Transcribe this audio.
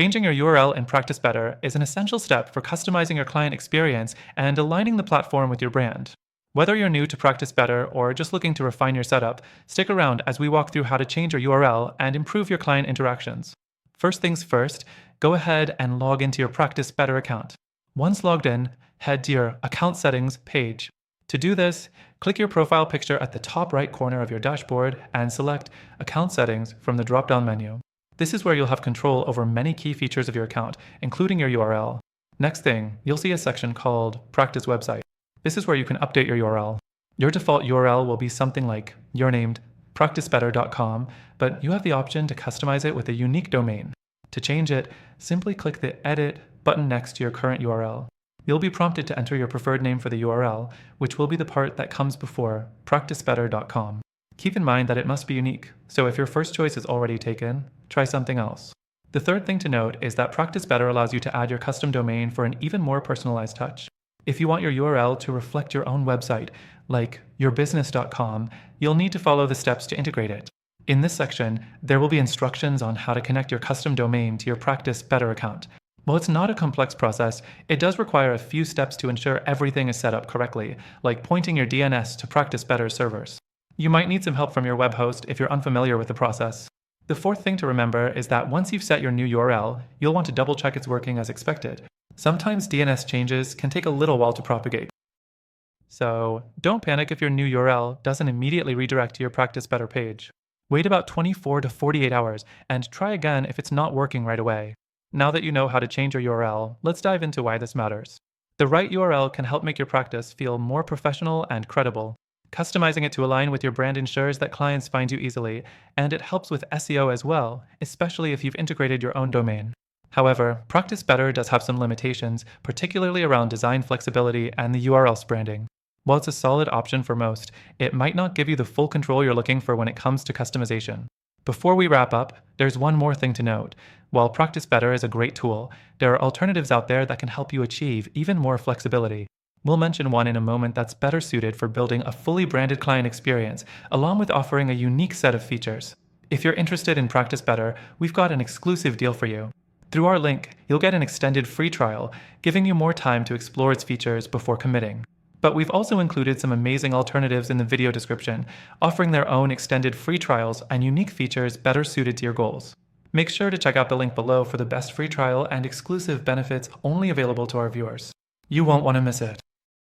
Changing your URL in Practice Better is an essential step for customizing your client experience and aligning the platform with your brand. Whether you're new to Practice Better or just looking to refine your setup, stick around as we walk through how to change your URL and improve your client interactions. First things first, go ahead and log into your Practice Better account. Once logged in, head to your Account Settings page. To do this, click your profile picture at the top right corner of your dashboard and select Account Settings from the drop-down menu. This is where you'll have control over many key features of your account, including your URL. Next thing, you'll see a section called Practice Website. This is where you can update your URL. Your default URL will be something like your named practicebetter.com, but you have the option to customize it with a unique domain. To change it, simply click the Edit button next to your current URL. You'll be prompted to enter your preferred name for the URL, which will be the part that comes before practicebetter.com. Keep in mind that it must be unique, so if your first choice is already taken, try something else. The third thing to note is that Practice Better allows you to add your custom domain for an even more personalized touch. If you want your URL to reflect your own website, like yourbusiness.com, you'll need to follow the steps to integrate it. In this section, there will be instructions on how to connect your custom domain to your Practice Better account. While it's not a complex process, it does require a few steps to ensure everything is set up correctly, like pointing your DNS to Practice Better servers. You might need some help from your web host if you're unfamiliar with the process. The fourth thing to remember is that once you've set your new URL, you'll want to double check it's working as expected. Sometimes DNS changes can take a little while to propagate. So don't panic if your new URL doesn't immediately redirect to your Practice Better page. Wait about 24 to 48 hours and try again if it's not working right away. Now that you know how to change your URL, let's dive into why this matters. The right URL can help make your practice feel more professional and credible. Customizing it to align with your brand ensures that clients find you easily, and it helps with SEO as well, especially if you've integrated your own domain. However, Practice Better does have some limitations, particularly around design flexibility and the URL's branding. While it's a solid option for most, it might not give you the full control you're looking for when it comes to customization. Before we wrap up, there's one more thing to note. While Practice Better is a great tool, there are alternatives out there that can help you achieve even more flexibility. We'll mention one in a moment that's better suited for building a fully branded client experience, along with offering a unique set of features. If you're interested in Practice Better, we've got an exclusive deal for you. Through our link, you'll get an extended free trial, giving you more time to explore its features before committing. But we've also included some amazing alternatives in the video description, offering their own extended free trials and unique features better suited to your goals. Make sure to check out the link below for the best free trial and exclusive benefits only available to our viewers. You won't want to miss it.